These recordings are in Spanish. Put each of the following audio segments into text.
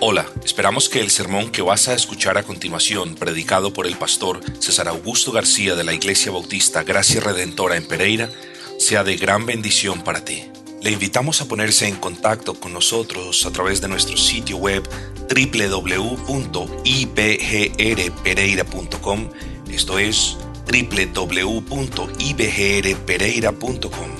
Hola, esperamos que el sermón que vas a escuchar a continuación, predicado por el pastor César Augusto García de la Iglesia Bautista Gracia Redentora en Pereira, sea de gran bendición para ti. Le invitamos a ponerse en contacto con nosotros a través de nuestro sitio web www.ibgrpereira.com, esto es www.ibgrpereira.com.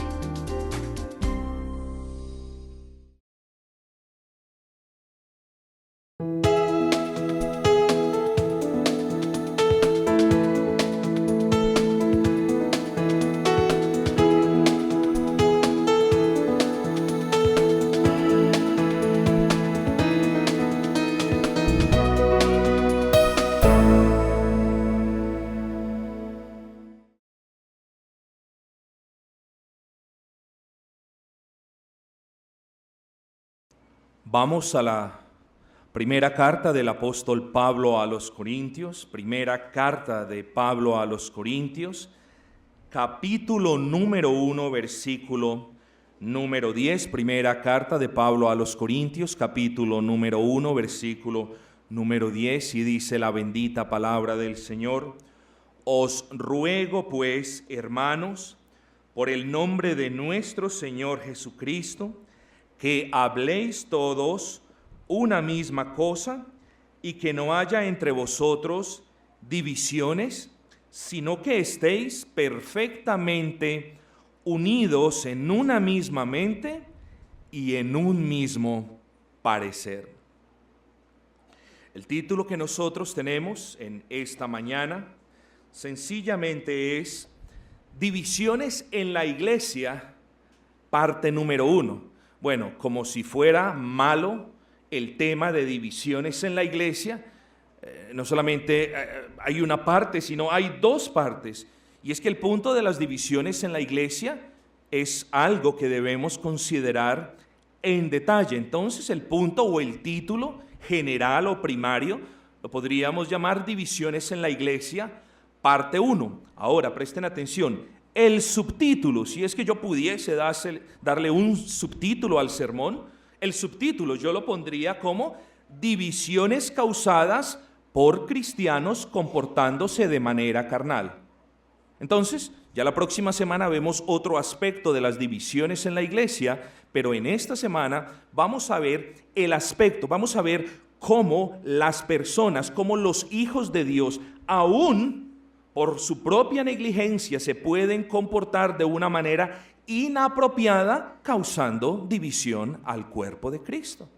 Vamos a la primera carta del apóstol Pablo a los Corintios, primera carta de Pablo a los Corintios, capítulo número 1, versículo número 10, primera carta de Pablo a los Corintios, capítulo número 1, versículo número 10, y dice la bendita palabra del Señor: Os ruego pues, hermanos, por el nombre de nuestro Señor Jesucristo, que habléis todos una misma cosa y que no haya entre vosotros divisiones, sino que estéis perfectamente unidos en una misma mente y en un mismo parecer. El título que nosotros tenemos en esta mañana sencillamente es Divisiones en la Iglesia, parte número 1. Bueno, como si fuera malo el tema de divisiones en la iglesia, no solamente hay una parte, sino hay dos partes. Y es que el punto de las divisiones en la iglesia es algo que debemos considerar en detalle. Entonces, el punto o el título general o primario lo podríamos llamar Divisiones en la iglesia, parte 1. Ahora, presten atención. El subtítulo, si es que yo pudiese darle un subtítulo al sermón, el subtítulo yo lo pondría como Divisiones causadas por cristianos comportándose de manera carnal. Entonces, ya la próxima semana vemos otro aspecto de las divisiones en la iglesia, pero en esta semana vamos a ver el aspecto, vamos a ver cómo las personas, cómo los hijos de Dios, aún por su propia negligencia, se pueden comportar de una manera inapropiada, causando división al cuerpo de Cristo.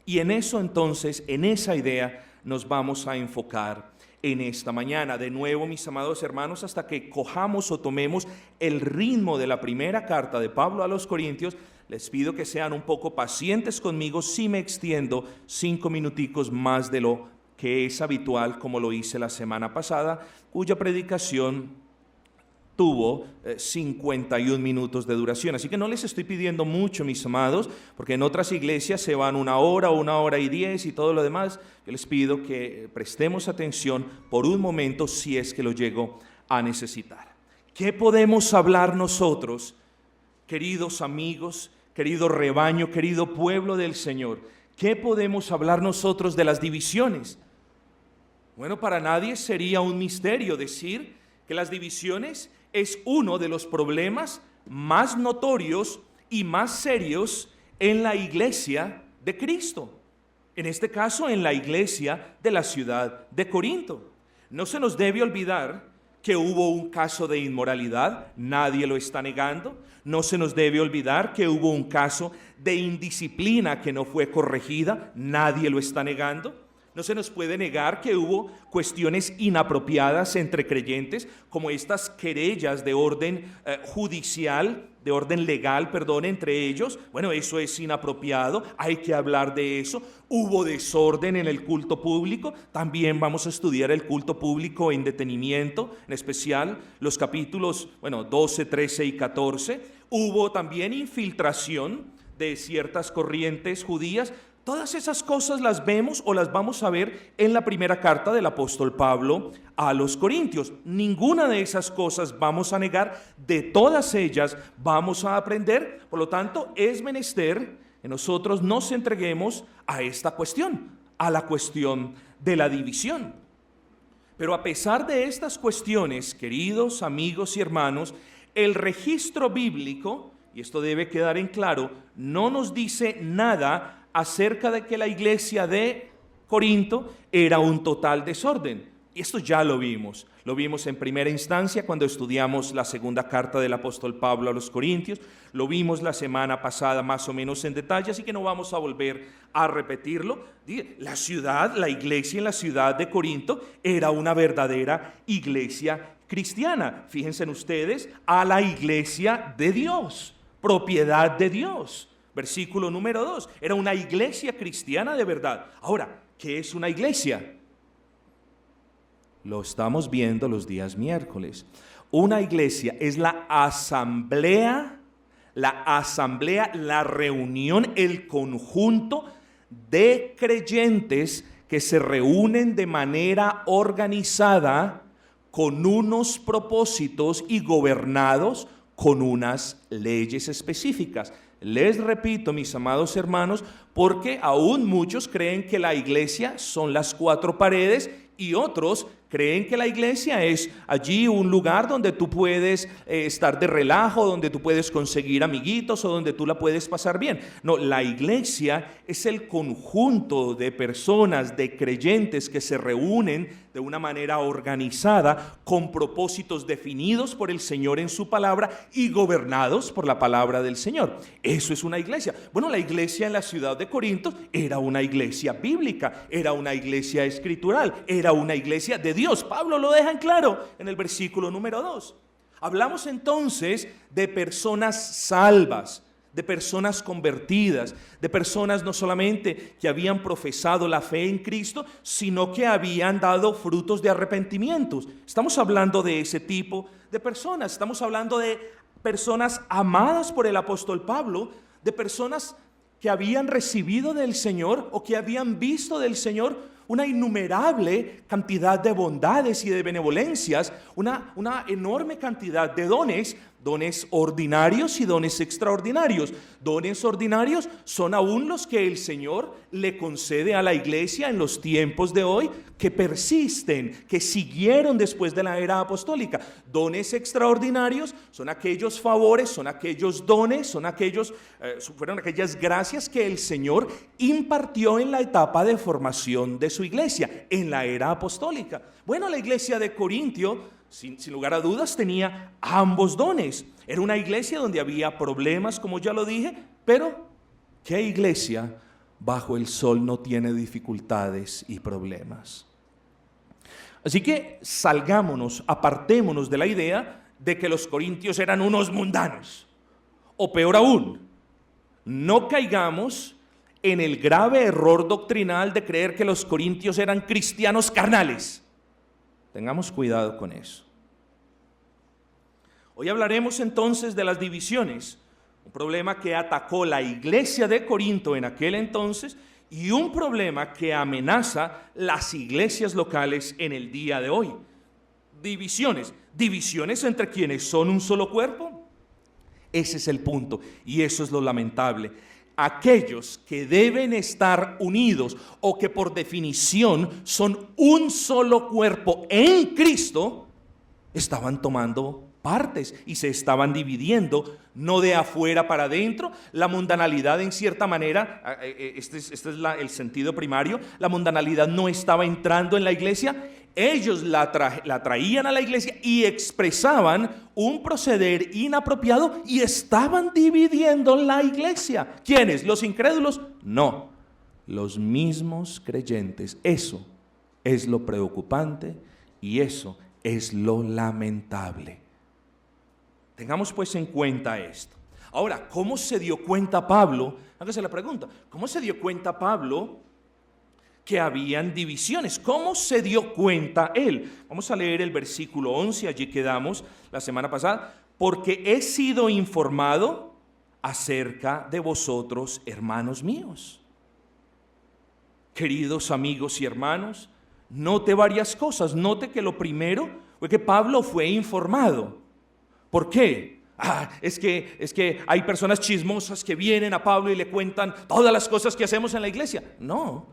Y en eso entonces, en esa idea, nos vamos a enfocar en esta mañana. De nuevo, mis amados hermanos, hasta que cojamos o tomemos el ritmo de la primera carta de Pablo a los Corintios, les pido que sean un poco pacientes conmigo si me extiendo 5 minuticos más de lo que es habitual, como lo hice la semana pasada, cuya predicación tuvo 51 minutos de duración. Así que no les estoy pidiendo mucho, mis amados, porque en otras iglesias se van 1 hora, 1 hora y 10 y todo lo demás. Yo les pido que prestemos atención por un momento si es que lo llego a necesitar. ¿Qué podemos hablar nosotros, queridos amigos, querido rebaño, querido pueblo del Señor? ¿Qué podemos hablar nosotros de las divisiones? Bueno, para nadie sería un misterio decir que las divisiones es uno de los problemas más notorios y más serios en la iglesia de Cristo. En este caso, en la iglesia de la ciudad de Corinto. No se nos debe olvidar que hubo un caso de inmoralidad, nadie lo está negando. No se nos debe olvidar que hubo un caso de indisciplina que no fue corregida, nadie lo está negando. No se nos puede negar que hubo cuestiones inapropiadas entre creyentes, como estas querellas de orden judicial, de orden legal, entre ellos. Bueno, eso es inapropiado, hay que hablar de eso. Hubo desorden en el culto público, también vamos a estudiar el culto público en detenimiento, en especial los capítulos 12, 13 y 14. Hubo también infiltración de ciertas corrientes judías. Todas esas cosas las vemos o las vamos a ver en la primera carta del apóstol Pablo a los Corintios. Ninguna de esas cosas vamos a negar, de todas ellas vamos a aprender. Por lo tanto, es menester que nosotros nos entreguemos a esta cuestión, a la cuestión de la división. Pero a pesar de estas cuestiones, queridos amigos y hermanos, el registro bíblico, y esto debe quedar en claro, no nos dice nada acerca de que la iglesia de Corinto era un total desorden. Y esto ya lo vimos en primera instancia cuando estudiamos la segunda carta del apóstol Pablo a los Corintios, lo vimos la semana pasada más o menos en detalle, así que no vamos a volver a repetirlo. La iglesia en la ciudad de Corinto era una verdadera iglesia cristiana. Fíjense en ustedes, a la iglesia de Dios, propiedad de Dios. Versículo número 2, era una iglesia cristiana de verdad. Ahora, ¿qué es una iglesia? Lo estamos viendo los días miércoles. Una iglesia es la asamblea, la reunión, el conjunto de creyentes que se reúnen de manera organizada con unos propósitos y gobernados con unas leyes específicas. Les repito, mis amados hermanos, porque aún muchos creen que la iglesia son las cuatro paredes y otros creen que la iglesia es allí un lugar donde tú puedes estar de relajo, donde tú puedes conseguir amiguitos o donde tú la puedes pasar bien. No, la iglesia es el conjunto de personas, de creyentes que se reúnen de una manera organizada, con propósitos definidos por el Señor en su palabra y gobernados por la palabra del Señor. Eso es una iglesia. Bueno, la iglesia en la ciudad de Corinto era una iglesia bíblica, era una iglesia escritural, era una iglesia de Dios. Pablo lo deja en claro en el versículo número 2. Hablamos entonces de personas salvas, de personas convertidas, de personas no solamente que habían profesado la fe en Cristo, sino que habían dado frutos de arrepentimientos. Estamos hablando de ese tipo de personas, estamos hablando de personas amadas por el apóstol Pablo, de personas que habían recibido del Señor o que habían visto del Señor una innumerable cantidad de bondades y de benevolencias, una enorme cantidad de dones ordinarios y dones extraordinarios. Dones ordinarios son aún los que el Señor le concede a la iglesia en los tiempos de hoy, que persisten, que siguieron después de la era apostólica. Dones extraordinarios son aquellos favores, son aquellos dones, fueron aquellas gracias que el Señor impartió en la etapa de formación de su iglesia, en la era apostólica. Bueno, la iglesia de Corintio, sin lugar a dudas, tenía ambos dones. Era una iglesia donde había problemas, como ya lo dije, pero ¿qué iglesia bajo el sol no tiene dificultades y problemas? Así que apartémonos de la idea de que los corintios eran unos mundanos. O peor aún, no caigamos en el grave error doctrinal de creer que los corintios eran cristianos carnales. Tengamos cuidado con eso. Hoy hablaremos entonces de las divisiones, un problema que atacó la iglesia de Corinto en aquel entonces y un problema que amenaza las iglesias locales en el día de hoy. Divisiones entre quienes son un solo cuerpo. Ese es el punto y eso es lo lamentable. Aquellos que deben estar unidos o que por definición son un solo cuerpo en Cristo, estaban tomando partes y se estaban dividiendo, no de afuera para adentro. La mundanalidad, en cierta manera, este es el sentido primario, la mundanalidad no estaba entrando en la iglesia. Ellos la traían a la iglesia y expresaban un proceder inapropiado y estaban dividiendo la iglesia. ¿Quiénes? ¿Los incrédulos? No, los mismos creyentes. Eso es lo preocupante y eso es lo lamentable. Tengamos pues en cuenta esto. Ahora, ¿cómo se dio cuenta Pablo? Hágase la pregunta, ¿cómo se dio cuenta Pablo que habían divisiones? ¿Cómo se dio cuenta él? Vamos a leer el versículo 11, allí quedamos la semana pasada. Porque he sido informado acerca de vosotros, hermanos míos. Queridos amigos y hermanos, note varias cosas. Note que lo primero fue que Pablo fue informado. ¿Por qué? Es que hay personas chismosas que vienen a Pablo y le cuentan todas las cosas que hacemos en la iglesia. No,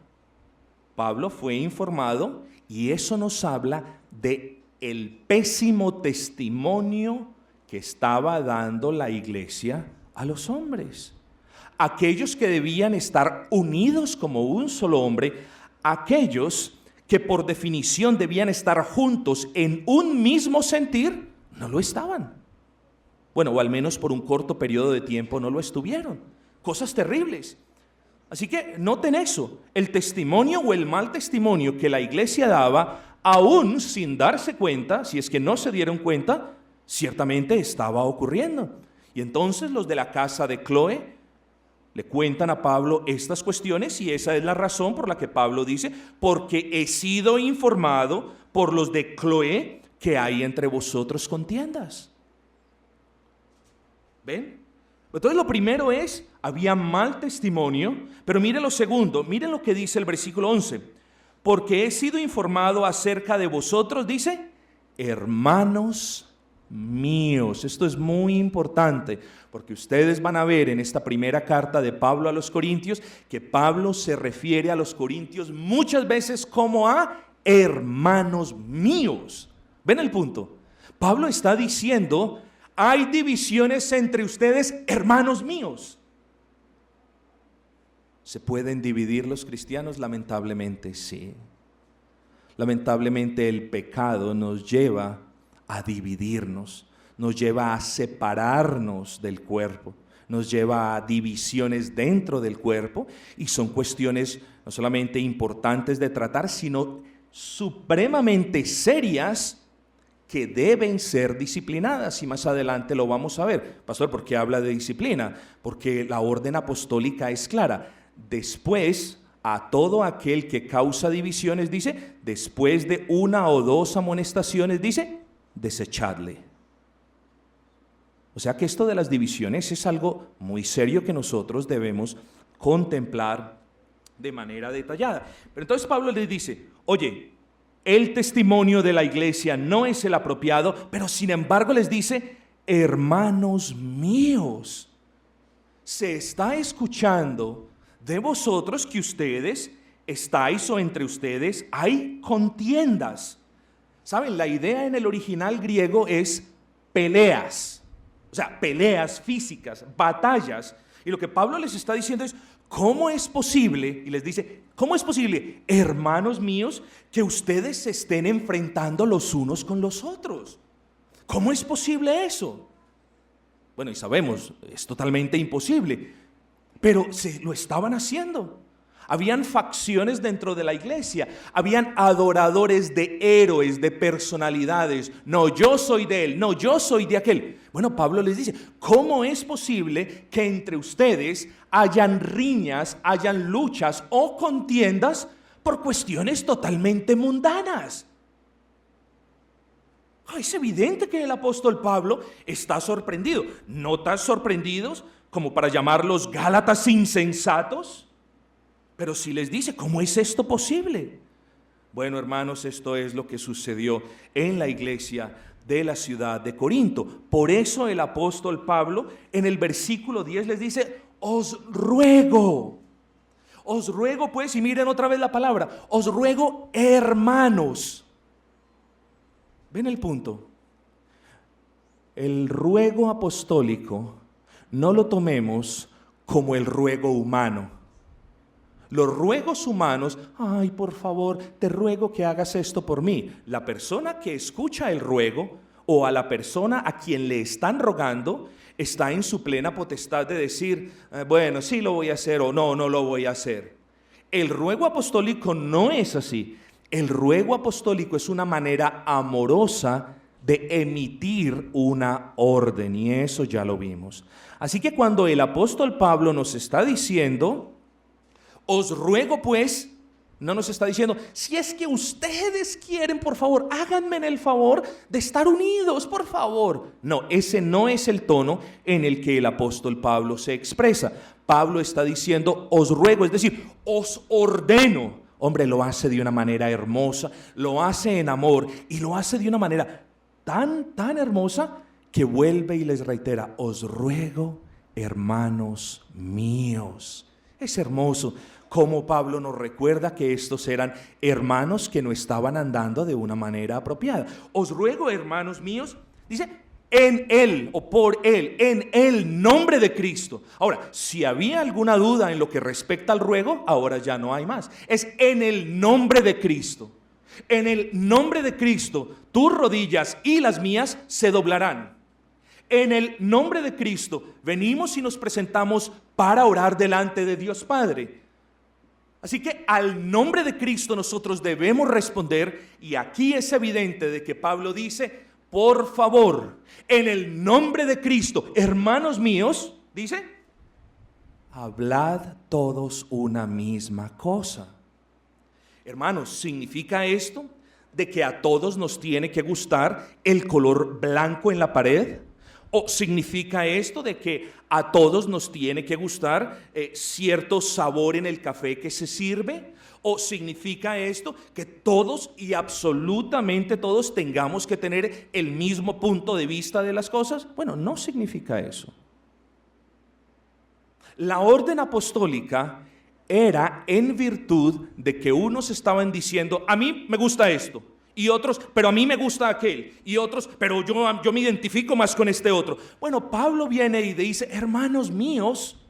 Pablo fue informado y eso nos habla de el pésimo testimonio que estaba dando la iglesia a los hombres. Aquellos que debían estar unidos como un solo hombre, aquellos que por definición debían estar juntos en un mismo sentir, no lo estaban. Bueno, o al menos por un corto periodo de tiempo no lo estuvieron. Cosas terribles. Así que noten eso, el testimonio o el mal testimonio que la iglesia daba, aún sin darse cuenta, si es que no se dieron cuenta, ciertamente estaba ocurriendo. Y entonces los de la casa de Cloé le cuentan a Pablo estas cuestiones y esa es la razón por la que Pablo dice, porque he sido informado por los de Cloé que hay entre vosotros contiendas. ¿Ven? Entonces lo primero es, había mal testimonio, pero miren lo segundo, miren lo que dice el versículo 11. Porque he sido informado acerca de vosotros, dice, hermanos míos. Esto es muy importante, porque ustedes van a ver en esta primera carta de Pablo a los Corintios, que Pablo se refiere a los Corintios muchas veces como a hermanos míos. ¿Ven el punto? Pablo está diciendo, hay divisiones entre ustedes, hermanos míos. ¿Se pueden dividir los cristianos? Lamentablemente sí. Lamentablemente el pecado nos lleva a dividirnos, nos lleva a separarnos del cuerpo, nos lleva a divisiones dentro del cuerpo y son cuestiones no solamente importantes de tratar, sino supremamente serias que deben ser disciplinadas, y más adelante lo vamos a ver. Pastor, ¿por qué habla de disciplina? Porque la orden apostólica es clara. Después, a todo aquel que causa divisiones, dice, después de una o dos amonestaciones, dice, desechadle. O sea que esto de las divisiones es algo muy serio que nosotros debemos contemplar de manera detallada. Pero entonces Pablo les dice, oye, el testimonio de la iglesia no es el apropiado, pero sin embargo les dice, hermanos míos, se está escuchando de vosotros que ustedes estáis o entre ustedes hay contiendas. ¿Saben? La idea en el original griego es peleas, o sea, peleas físicas, batallas. Y lo que Pablo les está diciendo es, ¿cómo es posible? Y les dice, ¿cómo es posible, hermanos míos, que ustedes se estén enfrentando los unos con los otros? ¿Cómo es posible eso? Bueno, y sabemos, es totalmente imposible, pero se lo estaban haciendo. Habían facciones dentro de la iglesia, habían adoradores de héroes, de personalidades. No, yo soy de él, no, yo soy de aquel. Bueno, Pablo les dice, ¿cómo es posible que entre ustedes hayan riñas, hayan luchas o contiendas por cuestiones totalmente mundanas? Es evidente que el apóstol Pablo está sorprendido. ¿No tan sorprendidos como para llamarlos gálatas insensatos? Pero si les dice, ¿cómo es esto posible? Bueno, hermanos, esto es lo que sucedió en la iglesia de la ciudad de Corinto. Por eso el apóstol Pablo en el versículo 10 les dice, os ruego pues, y miren otra vez la palabra, os ruego hermanos. ¿Ven el punto? El ruego apostólico no lo tomemos como el ruego humano. Los ruegos humanos, ay, por favor, te ruego que hagas esto por mí. La persona que escucha el ruego o a la persona a quien le están rogando está en su plena potestad de decir, bueno, sí lo voy a hacer o no, no lo voy a hacer. El ruego apostólico no es así. El ruego apostólico es una manera amorosa de emitir una orden y eso ya lo vimos. Así que cuando el apóstol Pablo nos está diciendo, os ruego pues, no nos está diciendo, si es que ustedes quieren, por favor, háganme el favor de estar unidos, por favor. No, ese no es el tono en el que el apóstol Pablo se expresa. Pablo está diciendo, os ruego, es decir, os ordeno. Hombre, lo hace de una manera hermosa, lo hace en amor y lo hace de una manera tan hermosa que vuelve y les reitera: os ruego, hermanos míos. Es hermoso cómo Pablo nos recuerda que estos eran hermanos que no estaban andando de una manera apropiada. Os ruego, hermanos míos, dice, en él o por él, en el nombre de Cristo. Ahora, si había alguna duda en lo que respecta al ruego, ahora ya no hay más. Es en el nombre de Cristo. En el nombre de Cristo, tus rodillas y las mías se doblarán. En el nombre de Cristo venimos y nos presentamos para orar delante de Dios Padre. Así que al nombre de Cristo nosotros debemos responder, y aquí es evidente de que Pablo dice: por favor, en el nombre de Cristo, hermanos míos, dice, hablad todos una misma cosa. Hermanos, ¿significa esto de que a todos nos tiene que gustar el color blanco en la pared? ¿O significa esto de que a todos nos tiene que gustar cierto sabor en el café que se sirve? ¿O significa esto que todos y absolutamente todos tengamos que tener el mismo punto de vista de las cosas? Bueno, no significa eso. La orden apostólica era en virtud de que unos estaban diciendo: a mí me gusta esto. Y otros, pero a mí me gusta aquel. Y otros, pero yo me identifico más con este otro. Bueno, Pablo viene y dice: hermanos míos,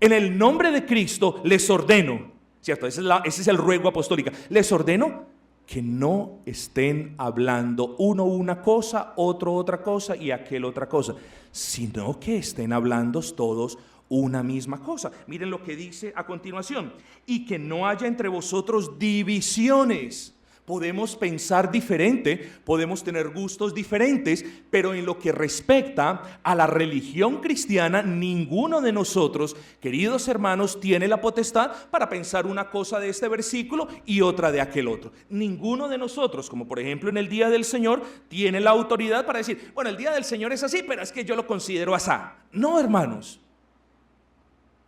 en el nombre de Cristo les ordeno, ¿cierto? Ese es el ruego apostólico. Les ordeno que no estén hablando uno una cosa, otro otra cosa y aquel otra cosa, sino que estén hablando todos una misma cosa. Miren lo que dice a continuación: y que no haya entre vosotros divisiones. Podemos pensar diferente, podemos tener gustos diferentes, pero en lo que respecta a la religión cristiana, ninguno de nosotros, queridos hermanos, tiene la potestad para pensar una cosa de este versículo y otra de aquel otro. Ninguno de nosotros, como por ejemplo en el Día del Señor, tiene la autoridad para decir: bueno, el Día del Señor es así, pero es que yo lo considero asá. No, hermanos.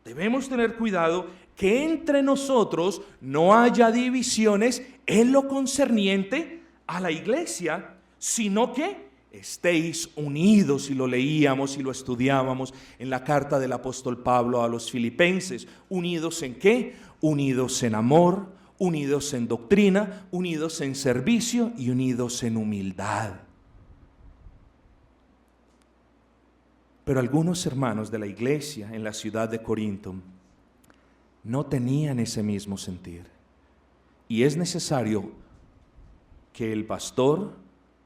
Debemos tener cuidado que entre nosotros no haya divisiones en lo concerniente a la iglesia, sino que estéis unidos, y lo leíamos y lo estudiábamos en la carta del apóstol Pablo a los Filipenses. ¿Unidos en qué? Unidos en amor, unidos en doctrina, unidos en servicio y unidos en humildad. Pero algunos hermanos de la iglesia en la ciudad de Corinto no tenían ese mismo sentir. Y es necesario que el pastor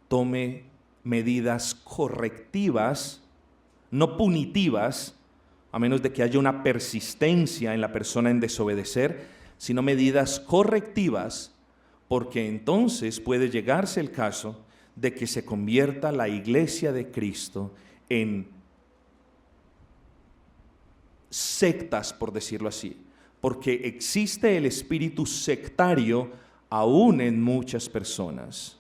tome medidas correctivas, no punitivas, a menos de que haya una persistencia en la persona en desobedecer, sino medidas correctivas, porque entonces puede llegarse el caso de que se convierta la iglesia de Cristo en sectas, por decirlo así, porque existe el espíritu sectario aún en muchas personas.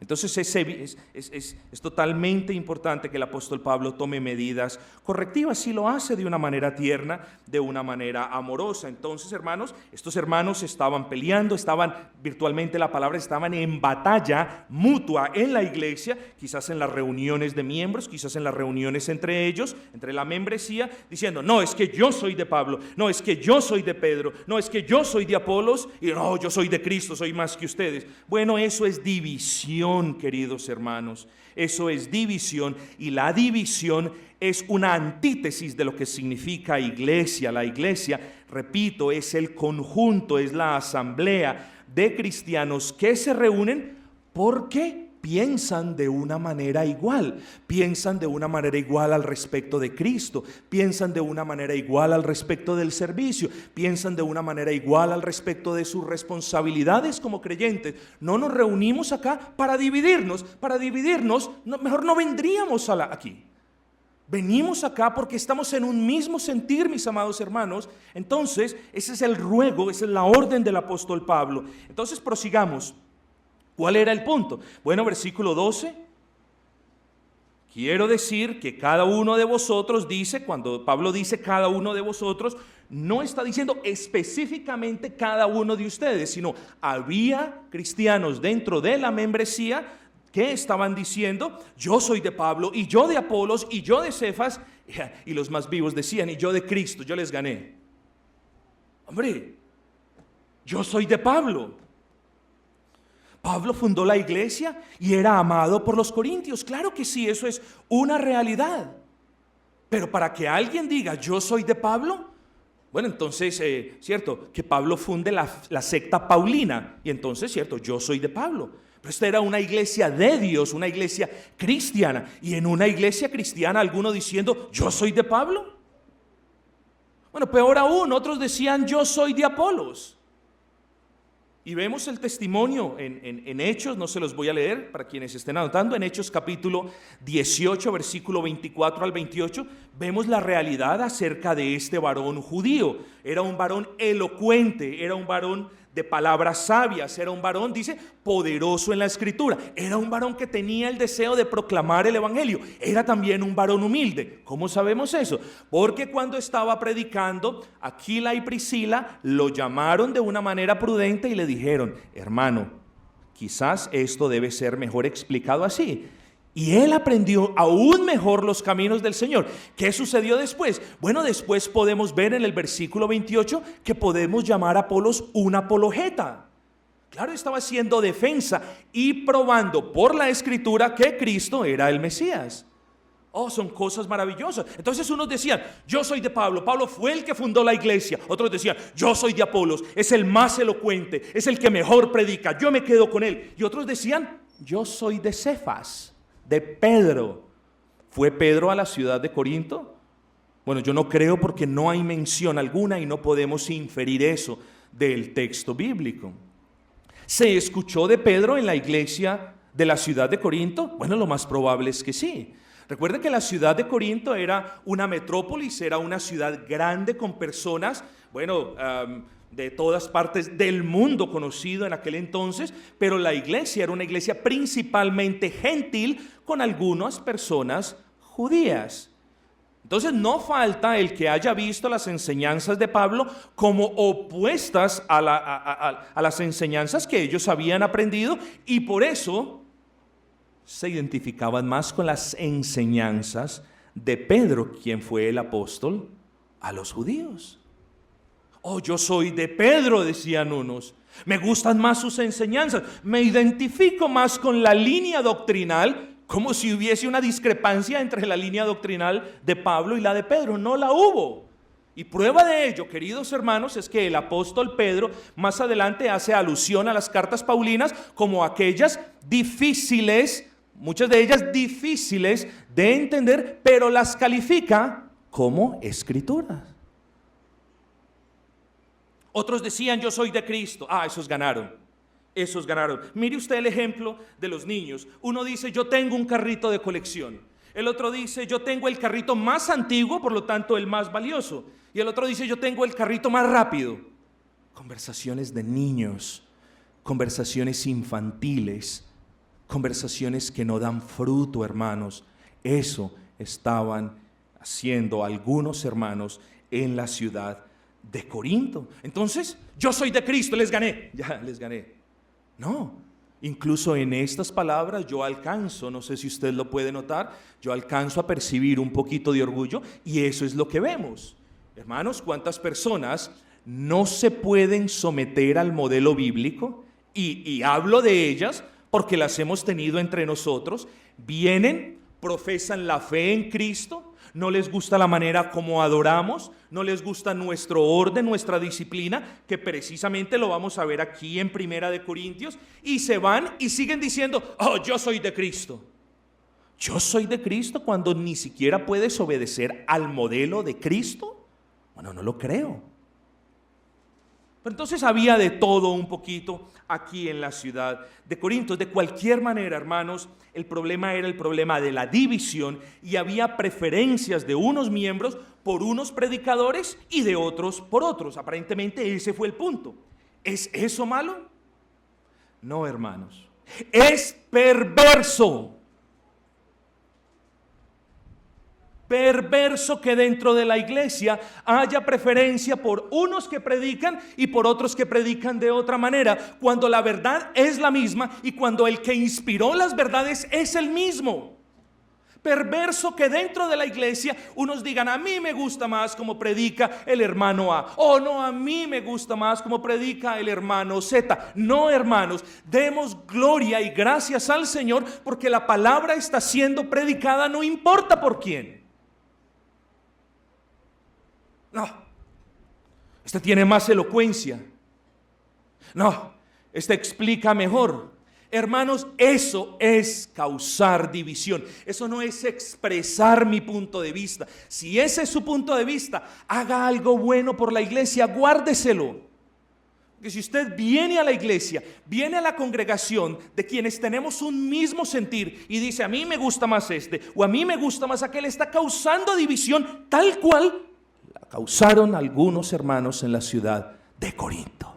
Entonces es totalmente importante que el apóstol Pablo tome medidas correctivas, y lo hace de una manera tierna, de una manera amorosa. Entonces, hermanos, estos hermanos estaban peleando, virtualmente la palabra, estaban en batalla mutua en la iglesia, quizás en las reuniones de miembros, quizás en las reuniones entre ellos, entre la membresía, diciendo: no, es que yo soy de Pablo, no, es que yo soy de Pedro, no, es que yo soy de Apolos, y no, yo soy de Cristo, soy más que ustedes. Bueno, eso es división, queridos hermanos, eso es división, y la división es una antítesis de lo que significa iglesia. La iglesia, repito, es el conjunto, es la asamblea de cristianos que se reúnen porque piensan de una manera igual, piensan de una manera igual al respecto de Cristo, piensan de una manera igual al respecto del servicio, piensan de una manera igual al respecto de sus responsabilidades como creyentes. No nos reunimos acá para dividirnos, mejor no vendríamos aquí. Venimos acá porque estamos en un mismo sentir, mis amados hermanos. Entonces, ese es el ruego, esa es la orden del apóstol Pablo. Entonces, prosigamos. ¿Cuál era el punto? Bueno, versículo 12. Quiero decir que cada uno de vosotros dice, cuando Pablo dice cada uno de vosotros, no está diciendo específicamente cada uno de ustedes, sino había cristianos dentro de la membresía ¿Qué estaban diciendo? Yo soy de Pablo, y yo de Apolos, y yo de Cefas. Y los más vivos decían, y yo de Cristo. Yo les gané. Hombre, yo soy de Pablo. Pablo fundó la iglesia y era amado por los corintios. Claro que sí, eso es una realidad. Pero para que alguien diga, yo soy de Pablo, bueno, entonces, cierto, que Pablo funde la secta paulina. Y entonces, cierto, yo soy de Pablo. Pero esta era una iglesia de Dios, una iglesia cristiana. Y en una iglesia cristiana, alguno diciendo, yo soy de Pablo. Bueno, peor aún, otros decían, yo soy de Apolos. Y vemos el testimonio en Hechos, no se los voy a leer para quienes estén anotando, en Hechos capítulo 18, versículo 24 al 28, vemos la realidad acerca de este varón judío. Era un varón elocuente, era un varón de palabras sabias, era un varón, dice, poderoso en la escritura, era un varón que tenía el deseo de proclamar el evangelio, era también un varón humilde. ¿Cómo sabemos eso? Porque cuando estaba predicando, Aquila y Priscila lo llamaron de una manera prudente y le dijeron, hermano, quizás esto debe ser mejor explicado así. Y él aprendió aún mejor los caminos del Señor. ¿Qué sucedió después? Bueno, después podemos ver en el versículo 28 que podemos llamar a Apolos un apologeta. Claro, estaba haciendo defensa y probando por la Escritura que Cristo era el Mesías. Oh, son cosas maravillosas. Entonces unos decían, yo soy de Pablo, Pablo fue el que fundó la iglesia. Otros decían, yo soy de Apolos, es el más elocuente, es el que mejor predica, yo me quedo con él. Y otros decían, yo soy de Cefas, de Pedro. ¿Fue Pedro a la ciudad de Corinto? Bueno, yo no creo, porque no hay mención alguna y no podemos inferir eso del texto bíblico. ¿Se escuchó de Pedro en la iglesia de la ciudad de Corinto? Bueno, lo más probable es que sí. Recuerde que la ciudad de Corinto era una metrópolis, era una ciudad grande con personas, de todas partes del mundo conocido en aquel entonces, pero la iglesia era una iglesia principalmente gentil con algunas personas judías. Entonces no falta el que haya visto las enseñanzas de Pablo como opuestas a las enseñanzas que ellos habían aprendido, y por eso se identificaban más con las enseñanzas de Pedro, quien fue el apóstol a los judíos. Oh, yo soy de Pedro, decían unos. Me gustan más sus enseñanzas. Me identifico más con la línea doctrinal, como si hubiese una discrepancia entre la línea doctrinal de Pablo y la de Pedro. No la hubo. Y prueba de ello, queridos hermanos, es que el apóstol Pedro más adelante hace alusión a las cartas paulinas como aquellas difíciles, muchas de ellas difíciles de entender, pero las califica como escrituras. Otros decían, yo soy de Cristo. Esos ganaron. Mire usted el ejemplo de los niños. Uno dice, yo tengo un carrito de colección. El otro dice, yo tengo el carrito más antiguo, por lo tanto el más valioso. Y el otro dice, yo tengo el carrito más rápido. Conversaciones de niños, conversaciones infantiles, conversaciones que no dan fruto, hermanos. Eso estaban haciendo algunos hermanos en la ciudad de Corinto. Entonces, yo soy de Cristo, les gané. Ya, les gané. No, incluso en estas palabras yo alcanzo, no sé si usted lo puede notar, yo alcanzo a percibir un poquito de orgullo, y eso es lo que vemos. Hermanos, ¿cuántas personas no se pueden someter al modelo bíblico? Y hablo de ellas porque las hemos tenido entre nosotros. Vienen, profesan la fe en Cristo, no les gusta la manera como adoramos, no les gusta nuestro orden, nuestra disciplina, que precisamente lo vamos a ver aquí en Primera de Corintios, y se van y siguen diciendo, oh, yo soy de Cristo. Yo soy de Cristo cuando ni siquiera puedes obedecer al modelo de Cristo. Bueno, no lo creo. Pero entonces había de todo un poquito aquí en la ciudad de Corinto. De cualquier manera, hermanos, el problema era el problema de la división, y había preferencias de unos miembros por unos predicadores y de otros por otros. Aparentemente ese fue el punto. ¿Es eso malo? No, hermanos. Es perverso. perverso que dentro de la iglesia haya preferencia por unos que predican y por otros que predican de otra manera, cuando la verdad es la misma y cuando el que inspiró las verdades es el mismo. Perverso que dentro de la iglesia unos digan: a mí me gusta más como predica el hermano A, o no, a mí me gusta más como predica el hermano Z. No, hermanos, demos gloria y gracias al Señor porque la palabra está siendo predicada, no importa por quién. No, este tiene más elocuencia. No, este explica mejor. Hermanos, eso es causar división. Eso no es expresar mi punto de vista. Si ese es su punto de vista, haga algo bueno por la iglesia, guárdeselo. Porque si usted viene a la iglesia, viene a la congregación de quienes tenemos un mismo sentir y dice: a mí me gusta más este o a mí me gusta más aquel, está causando división tal cual la causaron algunos hermanos en la ciudad de Corinto.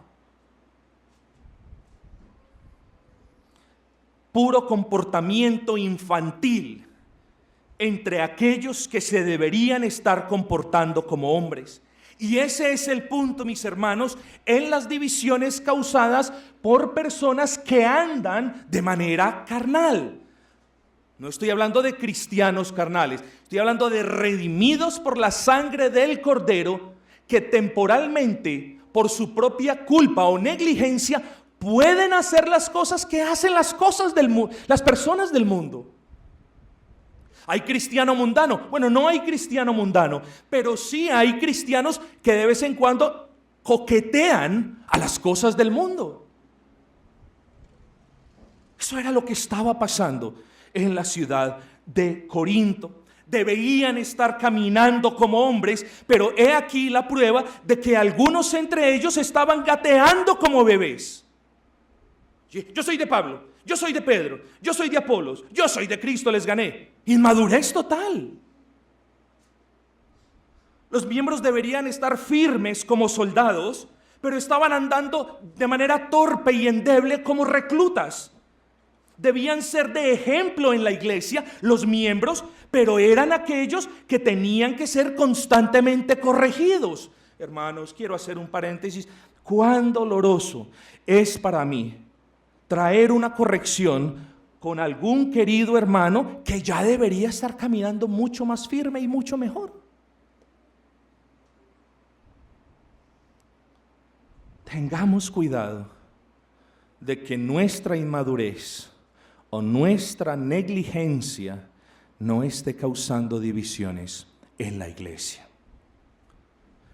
Puro comportamiento infantil entre aquellos que se deberían estar comportando como hombres. Y ese es el punto, mis hermanos, en las divisiones causadas por personas que andan de manera carnal. No estoy hablando de cristianos carnales, estoy hablando de redimidos por la sangre del Cordero, que temporalmente, por su propia culpa o negligencia, pueden hacer las cosas que hacen las personas del mundo. ¿Hay cristiano mundano? Bueno, no hay cristiano mundano, pero sí hay cristianos que de vez en cuando coquetean a las cosas del mundo. Eso era lo que estaba pasando en la ciudad de Corinto. Deberían estar caminando como hombres, pero he aquí la prueba de que algunos entre ellos estaban gateando como bebés. Yo soy de Pablo, yo soy de Pedro, yo soy de Apolos, yo soy de Cristo, les gané. Inmadurez total. Los miembros deberían estar firmes como soldados, pero estaban andando de manera torpe y endeble como reclutas. Debían ser de ejemplo en la iglesia los miembros, pero eran aquellos que tenían que ser constantemente corregidos. Hermanos, quiero hacer un paréntesis. Cuán doloroso es para mí traer una corrección con algún querido hermano que ya debería estar caminando mucho más firme y mucho mejor. Tengamos cuidado de que nuestra inmadurez o nuestra negligencia no esté causando divisiones en la iglesia.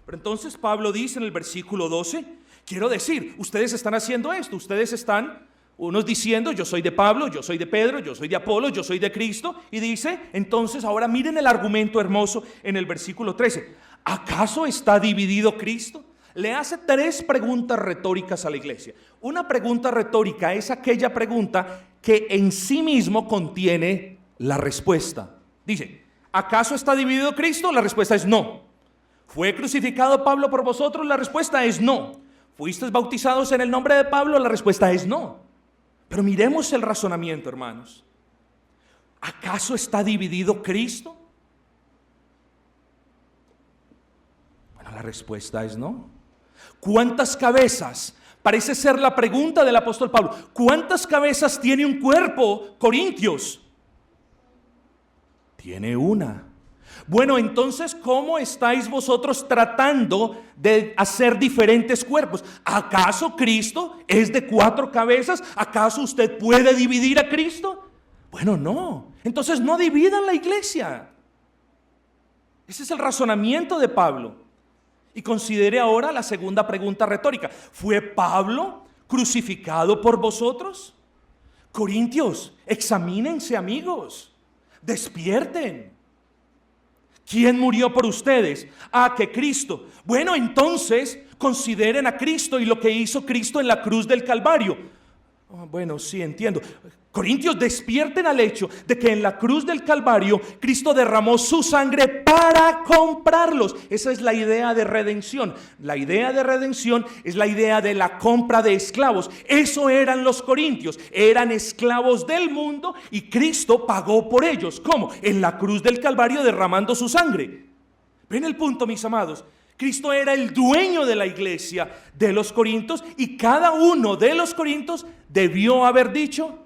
Pero entonces Pablo dice en el versículo 12, quiero decir, ustedes están haciendo esto, ustedes están unos diciendo: yo soy de Pablo, yo soy de Pedro, yo soy de Apolo, yo soy de Cristo. Y dice, entonces ahora miren el argumento hermoso en el versículo 13. ¿Acaso está dividido Cristo? Le hace 3 preguntas retóricas a la iglesia. Una pregunta retórica es aquella pregunta que en sí mismo contiene la respuesta. Dice, ¿acaso está dividido Cristo? La respuesta es no. ¿Fue crucificado Pablo por vosotros? La respuesta es no. ¿Fuisteis bautizados en el nombre de Pablo? La respuesta es no. Pero miremos el razonamiento, hermanos. ¿Acaso está dividido Cristo? Bueno, la respuesta es no. ¿Cuántas cabezas? Parece ser la pregunta del apóstol Pablo. ¿Cuántas cabezas tiene un cuerpo, Corintios? Tiene una. Bueno, entonces, ¿cómo estáis vosotros tratando de hacer diferentes cuerpos? ¿Acaso Cristo es de 4 cabezas? ¿Acaso usted puede dividir a Cristo? Bueno, no. Entonces no dividan la iglesia. Ese es el razonamiento de Pablo. Y considere ahora la segunda pregunta retórica. ¿Fue Pablo crucificado por vosotros? Corintios, examínense, amigos. Despierten. ¿Quién murió por ustedes? Que Cristo. Bueno, entonces consideren a Cristo y lo que hizo Cristo en la cruz del Calvario. Oh, bueno, sí, entiendo. Corintios, despierten al hecho de que en la cruz del Calvario Cristo derramó su sangre para comprarlos. Esa es la idea de redención. La idea de redención es la idea de la compra de esclavos. Eso eran los corintios. Eran esclavos del mundo y Cristo pagó por ellos. ¿Cómo? En la cruz del Calvario derramando su sangre. ¿Ven el punto, mis amados? Cristo era el dueño de la iglesia de los corintios y cada uno de los corintios debió haber dicho: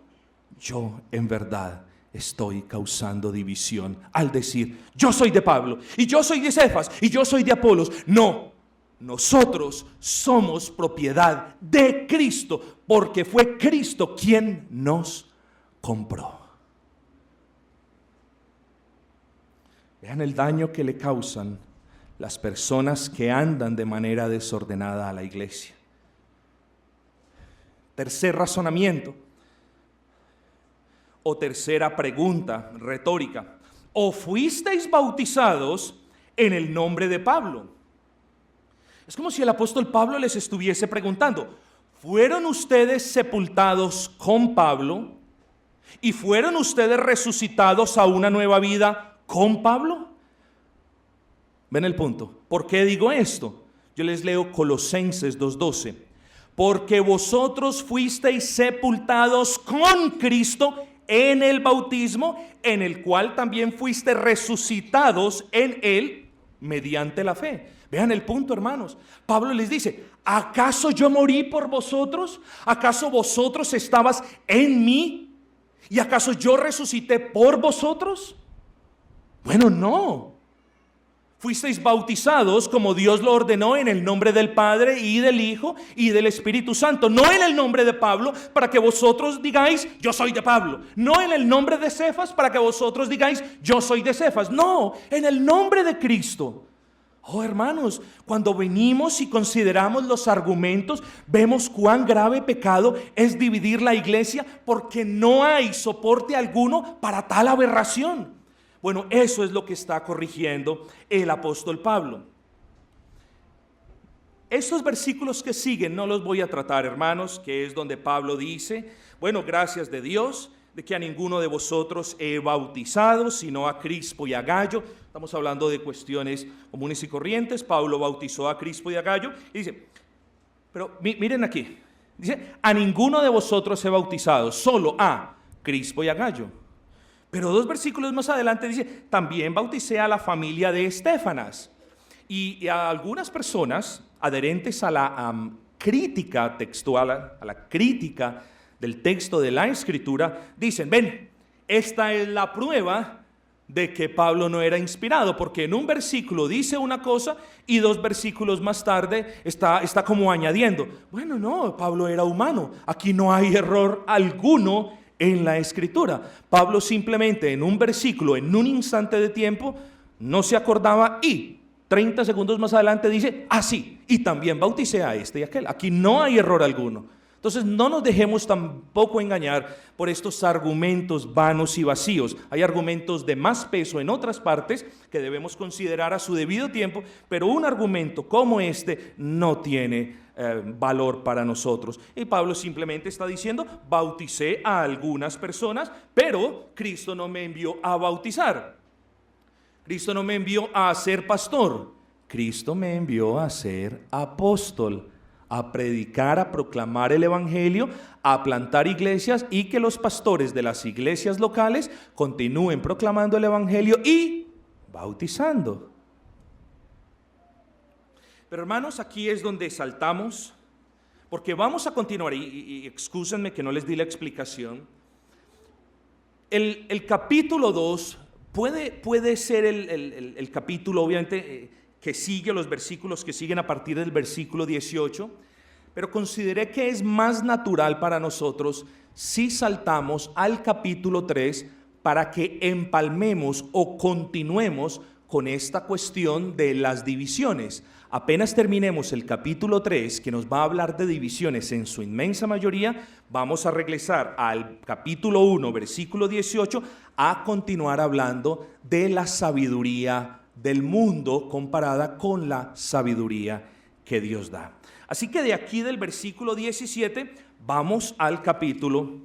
yo en verdad estoy causando división al decir yo soy de Pablo y yo soy de Cefas y yo soy de Apolos. No, nosotros somos propiedad de Cristo porque fue Cristo quien nos compró. Vean el daño que le causan las personas que andan de manera desordenada a la iglesia. Tercer razonamiento o tercera pregunta retórica: ¿o fuisteis bautizados en el nombre de Pablo? Es como si el apóstol Pablo les estuviese preguntando: ¿fueron ustedes sepultados con Pablo? ¿Y fueron ustedes resucitados a una nueva vida con Pablo? ¿Ven el punto? ¿Por qué digo esto? Yo les leo Colosenses 2:12. Porque vosotros fuisteis sepultados con Cristo en el bautismo, en el cual también fuiste resucitados en él mediante la fe. Vean el punto, hermanos. Pablo les dice: ¿acaso yo morí por vosotros? ¿Acaso vosotros estabas en mí? ¿Y acaso yo resucité por vosotros? Bueno, no. Fuisteis bautizados como Dios lo ordenó en el nombre del Padre y del Hijo y del Espíritu Santo. No en el nombre de Pablo para que vosotros digáis yo soy de Pablo. No en el nombre de Cefas para que vosotros digáis yo soy de Cefas. No, en el nombre de Cristo. Oh, hermanos, cuando venimos y consideramos los argumentos, vemos cuán grave pecado es dividir la iglesia porque no hay soporte alguno para tal aberración. Bueno, eso es lo que está corrigiendo el apóstol Pablo. Estos versículos que siguen no los voy a tratar, hermanos, que es donde Pablo dice: bueno, gracias de Dios, de que a ninguno de vosotros he bautizado, sino a Crispo y a Gayo. Estamos hablando de cuestiones comunes y corrientes. Pablo bautizó a Crispo y a Gayo. Y dice, pero miren aquí, dice: a ninguno de vosotros he bautizado, solo a Crispo y a Gayo. Pero 2 versículos más adelante dice: también bauticé a la familia de Estéfanas. Y a algunas personas adherentes a la crítica textual, a la crítica del texto de la Escritura, dicen: ven, esta es la prueba de que Pablo no era inspirado, porque en un versículo dice una cosa y 2 versículos más tarde está como añadiendo. Bueno, no, Pablo era humano, aquí no hay error alguno en la Escritura. Pablo simplemente en un versículo, en un instante de tiempo, no se acordaba y 30 segundos más adelante dice: sí, y también bauticé a este y aquel. Aquí no hay error alguno. Entonces no nos dejemos tampoco engañar por estos argumentos vanos y vacíos. Hay argumentos de más peso en otras partes que debemos considerar a su debido tiempo, pero un argumento como este no tiene valor para nosotros. Y Pablo simplemente está diciendo: bauticé a algunas personas, pero Cristo no me envió a bautizar. Cristo no me envió a ser pastor. Cristo me envió a ser apóstol, a predicar, a proclamar el evangelio, a plantar iglesias y que los pastores de las iglesias locales continúen proclamando el evangelio y bautizando. Pero hermanos, aquí es donde saltamos, porque vamos a continuar, y excúsenme que no les di la explicación. El capítulo 2 puede ser el capítulo, obviamente, que sigue, los versículos que siguen a partir del versículo 18, pero consideré que es más natural para nosotros si saltamos al capítulo 3 para que empalmemos o continuemos con esta cuestión de las divisiones. Apenas terminemos el capítulo 3, que nos va a hablar de divisiones en su inmensa mayoría, vamos a regresar al capítulo 1, versículo 18, a continuar hablando de la sabiduría del mundo comparada con la sabiduría que Dios da. Así que de aquí del versículo 17, Vamos al capítulo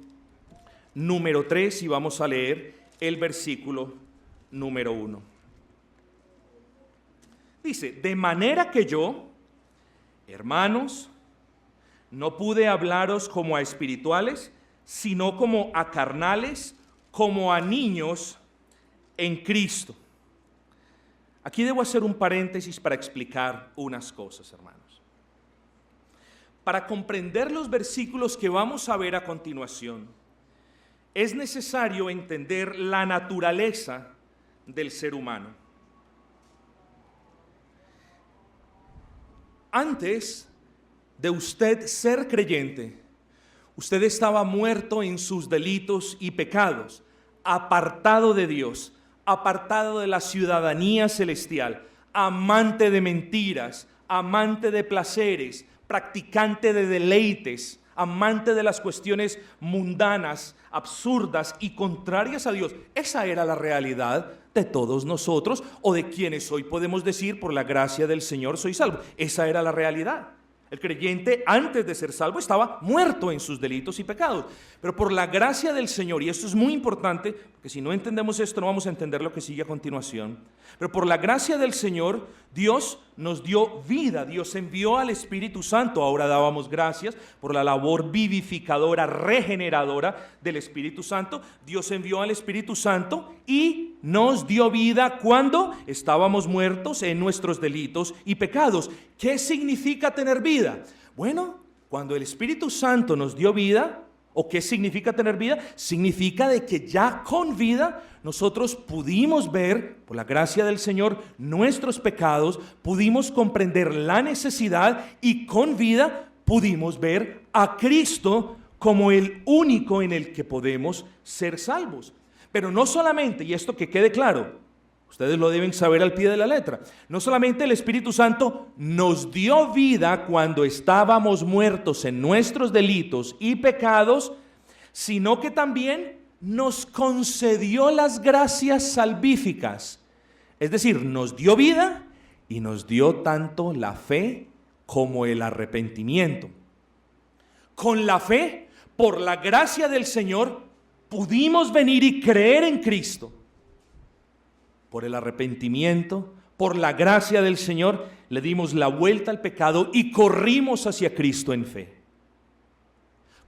número 3 y vamos a leer el versículo número 1. Dice: de manera que yo, hermanos, no pude hablaros como a espirituales, sino como a carnales, como a niños en Cristo. Aquí debo hacer un paréntesis para explicar unas cosas, hermanos. Para comprender los versículos que vamos a ver a continuación, es necesario entender la naturaleza del ser humano. Antes de usted ser creyente, usted estaba muerto en sus delitos y pecados, apartado de Dios, apartado de la ciudadanía celestial, amante de mentiras, amante de placeres, practicante de deleites, amante de las cuestiones mundanas, absurdas y contrarias a Dios. Esa era la realidad de todos nosotros, o de quienes hoy podemos decir: por la gracia del Señor soy salvo. Esa era la realidad. El creyente, antes de ser salvo, estaba muerto en sus delitos y pecados. Pero por la gracia del Señor, y esto es muy importante, porque si no entendemos esto no vamos a entender lo que sigue a continuación. Pero por la gracia del Señor, Dios nos dio vida. Dios envió al Espíritu Santo. Ahora dábamos gracias por la labor vivificadora, regeneradora del Espíritu Santo. Dios envió al Espíritu Santo y nos dio vida cuando estábamos muertos en nuestros delitos y pecados. ¿Qué significa tener vida? Bueno, cuando el Espíritu Santo nos dio vida, ¿o qué significa tener vida? Significa de que ya con vida nosotros pudimos ver, por la gracia del Señor, nuestros pecados, pudimos comprender la necesidad y con vida pudimos ver a Cristo como el único en el que podemos ser salvos. Pero no solamente, y esto que quede claro, ustedes lo deben saber al pie de la letra, no solamente el Espíritu Santo nos dio vida cuando estábamos muertos en nuestros delitos y pecados, sino que también nos concedió las gracias salvíficas. Es decir, nos dio vida y nos dio tanto la fe como el arrepentimiento. Con la fe, por la gracia del Señor, pudimos venir y creer en Cristo. Por el arrepentimiento, por la gracia del Señor, le dimos la vuelta al pecado y corrimos hacia Cristo en fe.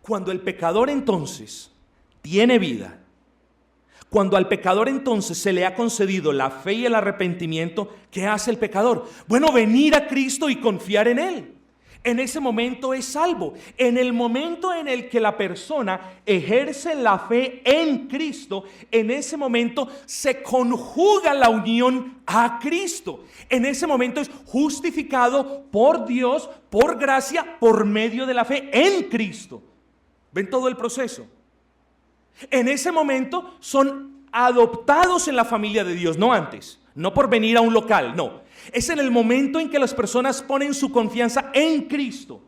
Cuando el pecador entonces tiene vida, cuando al pecador entonces se le ha concedido la fe y el arrepentimiento, ¿qué hace el pecador? Bueno, venir a Cristo y confiar en Él. En ese momento es salvo. En el momento en el que la persona ejerce la fe en Cristo, en ese momento se conjuga la unión a Cristo. En ese momento es justificado por Dios, por gracia, por medio de la fe en Cristo. ¿Ven todo el proceso? En ese momento son adoptados en la familia de Dios, no antes, no por venir a un local, no. Es en el momento en que las personas ponen su confianza en Cristo.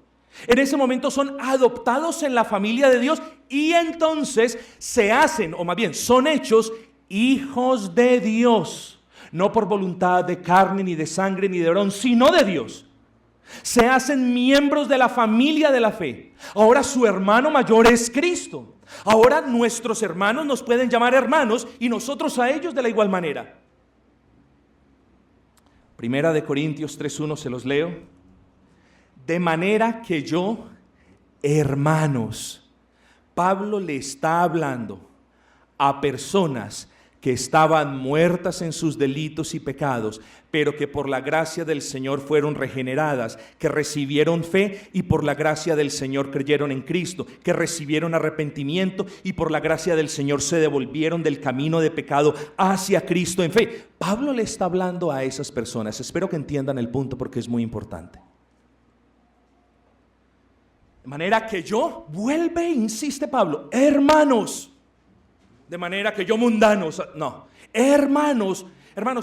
En ese momento son adoptados en la familia de Dios y entonces se hacen, o más bien son hechos hijos de Dios. No por voluntad de carne, ni de sangre, ni de varón, sino de Dios. Se hacen miembros de la familia de la fe. Ahora su hermano mayor es Cristo. Ahora nuestros hermanos nos pueden llamar hermanos y nosotros a ellos de la igual manera. Primera de Corintios 3:1 se los leo. De manera que yo, hermanos, Pablo le está hablando a personas que estaban muertas en sus delitos y pecados, pero que por la gracia del Señor fueron regeneradas, que recibieron fe y por la gracia del Señor creyeron en Cristo, que recibieron arrepentimiento y por la gracia del Señor se devolvieron del camino de pecado hacia Cristo en fe. Pablo le está hablando a esas personas. Espero que entiendan el punto porque es muy importante. De manera que yo, vuelve, insiste Pablo, hermanos. De manera que yo mundanos, no, hermanos,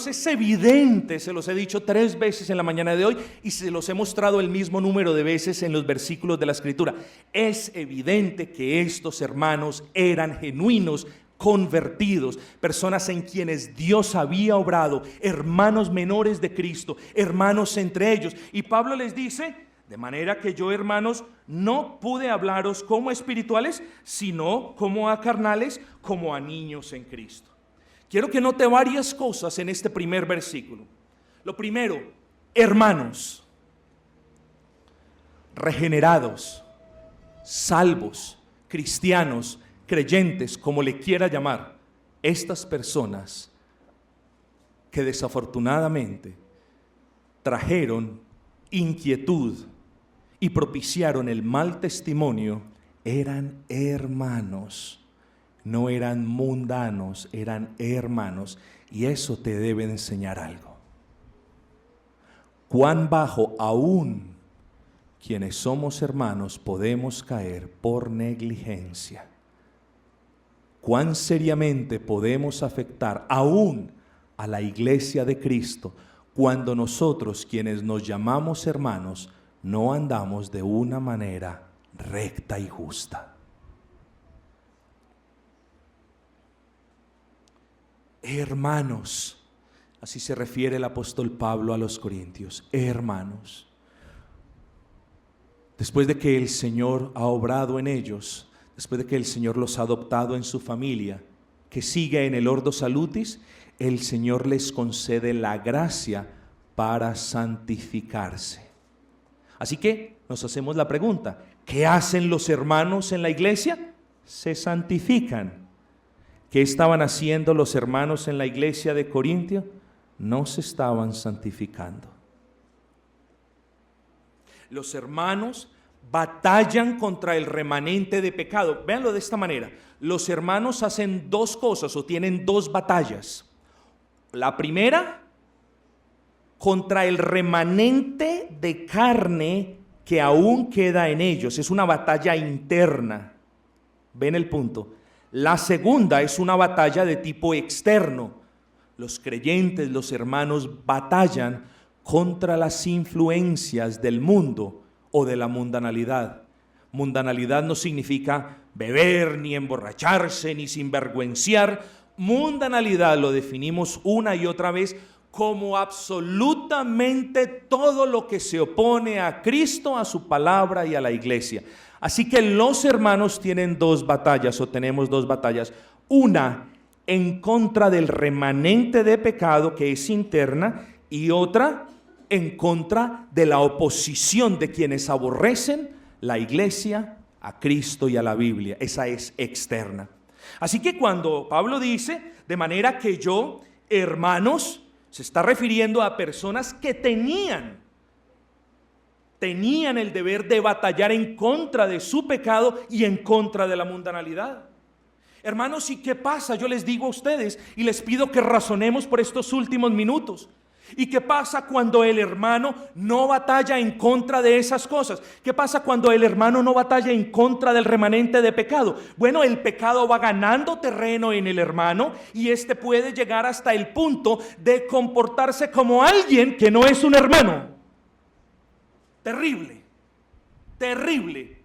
es evidente, se los he dicho 3 veces en la mañana de hoy y se los he mostrado el mismo número de veces en los versículos de la Escritura. Es evidente que estos hermanos eran genuinos, convertidos, personas en quienes Dios había obrado, hermanos menores de Cristo, hermanos entre ellos. Y Pablo les dice, De manera que yo, hermanos, no pude hablaros como espirituales, sino como a carnales, como a niños en Cristo. Quiero que note varias cosas en este primer versículo. Lo primero, hermanos, regenerados, salvos, cristianos, creyentes, como le quiera llamar, estas personas que desafortunadamente trajeron inquietud y propiciaron el mal testimonio, eran hermanos, no eran mundanos, eran hermanos, y eso te debe enseñar algo. Cuán bajo aún quienes somos hermanos podemos caer por negligencia. Cuán seriamente podemos afectar aún a la iglesia de Cristo cuando nosotros, quienes nos llamamos hermanos, no andamos de una manera recta y justa. Hermanos, así se refiere el apóstol Pablo a los corintios, hermanos. Después de que el Señor ha obrado en ellos, después de que el Señor los ha adoptado en su familia, que sigue en el Ordo Salutis, el Señor les concede la gracia para santificarse. Así que nos hacemos la pregunta, ¿qué hacen los hermanos en la iglesia? Se santifican. ¿Qué estaban haciendo los hermanos en la iglesia de Corintio? No se estaban santificando. Los hermanos batallan contra el remanente de pecado. Véanlo de esta manera. Los hermanos hacen dos cosas o tienen dos batallas. La primera, contra el remanente de carne que aún queda en ellos. Es una batalla interna. ¿Ven el punto? La segunda es una batalla de tipo externo. Los creyentes, los hermanos, batallan contra las influencias del mundo o de la mundanalidad. Mundanalidad no significa beber, ni emborracharse, ni sinvergüenciar. Mundanalidad lo definimos una y otra vez como absolutamente todo lo que se opone a Cristo, a su palabra y a la iglesia. Así que los hermanos tienen dos batallas o tenemos dos batallas. Una en contra del remanente de pecado que es interna y otra en contra de la oposición de quienes aborrecen la iglesia, a Cristo y a la Biblia. Esa es externa. Así que cuando Pablo dice, de manera que yo, hermanos, se está refiriendo a personas que tenían el deber de batallar en contra de su pecado y en contra de la mundanalidad. Hermanos, ¿y qué pasa? Yo les digo a ustedes y les pido que razonemos por estos últimos minutos. ¿Y qué pasa cuando el hermano no batalla en contra de esas cosas? ¿Qué pasa cuando el hermano no batalla en contra del remanente de pecado? Bueno, el pecado va ganando terreno en el hermano y este puede llegar hasta el punto de comportarse como alguien que no es un hermano. Terrible, terrible.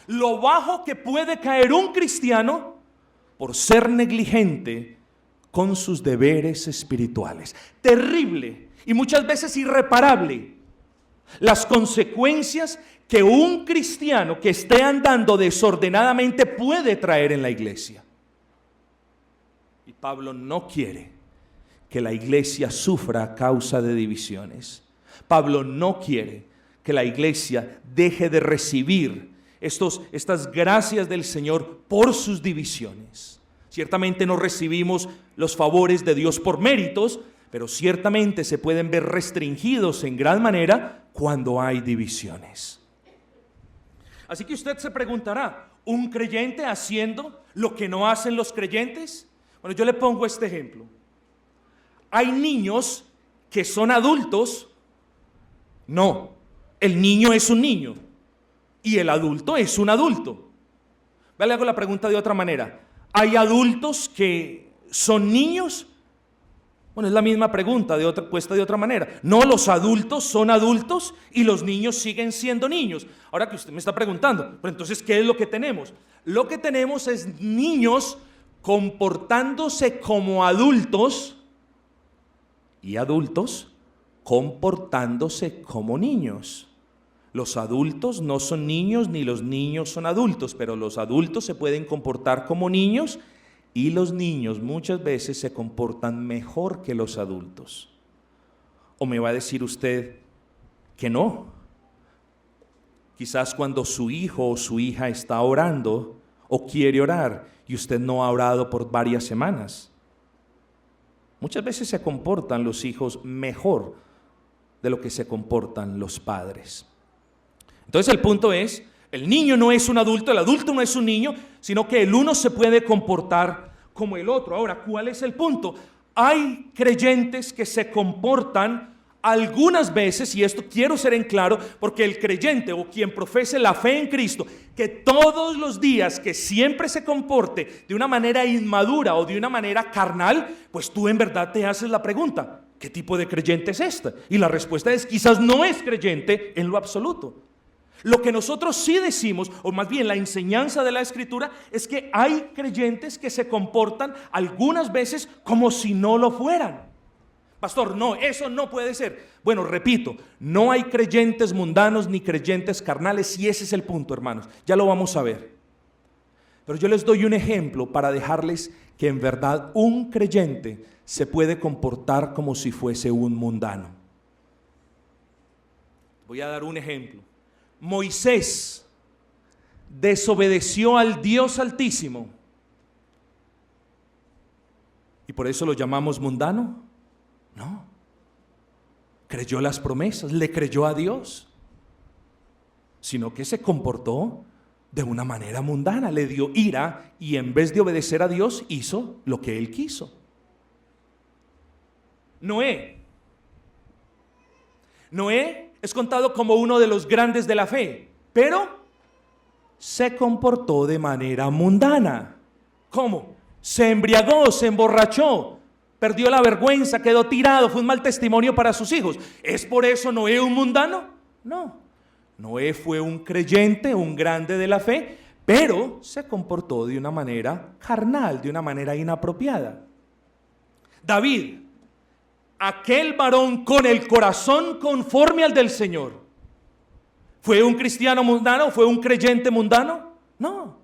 Lo bajo que puede caer un cristiano por ser negligente con sus deberes espirituales. Terrible. Y muchas veces irreparable las consecuencias que un cristiano que esté andando desordenadamente puede traer en la iglesia. Y Pablo no quiere que la iglesia sufra a causa de divisiones. Pablo no quiere que la iglesia deje de recibir estas gracias del Señor por sus divisiones. Ciertamente no recibimos los favores de Dios por méritos, pero ciertamente se pueden ver restringidos en gran manera cuando hay divisiones. Así que usted se preguntará, ¿un creyente haciendo lo que no hacen los creyentes? Bueno, yo le pongo este ejemplo. ¿Hay niños que son adultos? No, el niño es un niño y el adulto es un adulto. Le hago la pregunta de otra manera. ¿Hay adultos que son niños? Bueno, es la misma pregunta, puesta de otra manera. No, los adultos son adultos y los niños siguen siendo niños. Ahora que usted me está preguntando, pero entonces, ¿qué es lo que tenemos? Lo que tenemos es niños comportándose como adultos y adultos comportándose como niños. Los adultos no son niños ni los niños son adultos, pero los adultos se pueden comportar como niños y los niños muchas veces se comportan mejor que los adultos. ¿O me va a decir usted que no? Quizás cuando su hijo o su hija está orando o quiere orar y usted no ha orado por varias semanas. Muchas veces se comportan los hijos mejor de lo que se comportan los padres. Entonces el punto es, el niño no es un adulto, el adulto no es un niño, sino que el uno se puede comportar como el otro. Ahora, ¿cuál es el punto? Hay creyentes que se comportan algunas veces, y esto quiero ser en claro, porque el creyente o quien profese la fe en Cristo, que todos los días, que siempre se comporte de una manera inmadura o de una manera carnal, pues tú en verdad te haces la pregunta, ¿qué tipo de creyente es esta? Y la respuesta es, quizás no es creyente en lo absoluto. Lo que nosotros sí decimos, o más bien la enseñanza de la Escritura, es que hay creyentes que se comportan algunas veces como si no lo fueran. Pastor, no, eso no puede ser. Bueno, repito, no hay creyentes mundanos ni creyentes carnales, y ese es el punto, hermanos. Ya lo vamos a ver. Pero yo les doy un ejemplo para dejarles que en verdad un creyente se puede comportar como si fuese un mundano. Voy a dar un ejemplo. Moisés desobedeció al Dios Altísimo y por eso lo llamamos mundano. No, creyó las promesas, le creyó a Dios, sino que se comportó de una manera mundana, le dio ira y en vez de obedecer a Dios hizo lo que él quiso. Noé es contado como uno de los grandes de la fe, pero se comportó de manera mundana. ¿Cómo? Se embriagó, se emborrachó, perdió la vergüenza, quedó tirado, fue un mal testimonio para sus hijos. ¿Es por eso Noé un mundano? No. Noé fue un creyente, un grande de la fe, pero se comportó de una manera carnal, de una manera inapropiada. David, aquel varón con el corazón conforme al del Señor, ¿fue un cristiano mundano? ¿Fue un creyente mundano? No.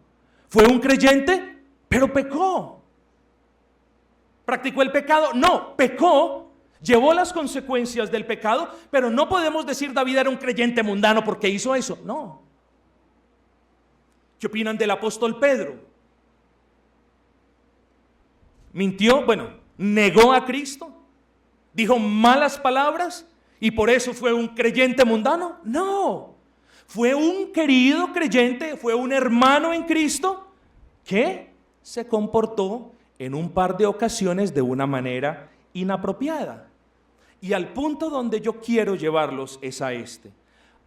¿Fue un creyente? Pero pecó. ¿Practicó el pecado? No, pecó, llevó las consecuencias del pecado, pero no podemos decir David era un creyente mundano porque hizo eso. No. ¿Qué opinan del apóstol Pedro? ¿Mintió? Bueno, negó a Cristo. ¿Dijo malas palabras y por eso fue un creyente mundano? No, fue un querido creyente, fue un hermano en Cristo que se comportó en un par de ocasiones de una manera inapropiada. Y al punto donde yo quiero llevarlos es a este.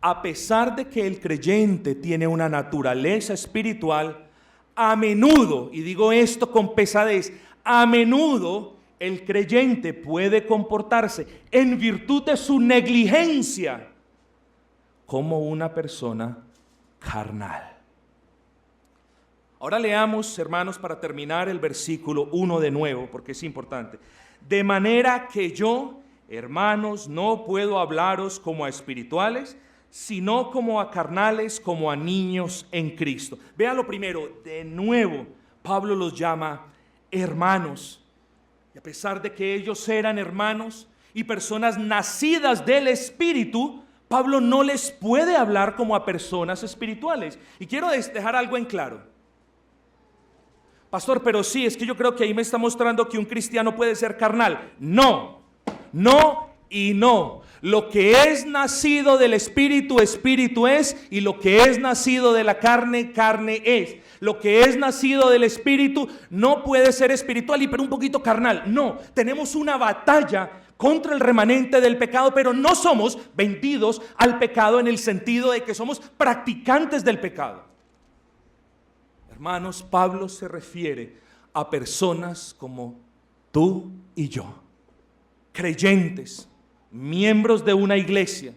A pesar de que el creyente tiene una naturaleza espiritual, a menudo, y digo esto con pesadez, a menudo el creyente puede comportarse en virtud de su negligencia como una persona carnal. Ahora leamos, hermanos, para terminar el versículo 1 de nuevo, porque es importante. De manera que yo, hermanos, no puedo hablaros como a espirituales, sino como a carnales, como a niños en Cristo. Vean lo primero, de nuevo, Pablo los llama hermanos. Y a pesar de que ellos eran hermanos y personas nacidas del Espíritu, Pablo no les puede hablar como a personas espirituales. Y quiero dejar algo en claro. Pastor, pero sí, es que yo creo que ahí me está mostrando que un cristiano puede ser carnal. No, no y no. Lo que es nacido del Espíritu, Espíritu es, y lo que es nacido de la carne, carne es. Lo que es nacido del Espíritu no puede ser espiritual y pero un poquito carnal. No, tenemos una batalla contra el remanente del pecado, pero no somos vendidos al pecado en el sentido de que somos practicantes del pecado. Hermanos, Pablo se refiere a personas como tú y yo, creyentes, miembros de una iglesia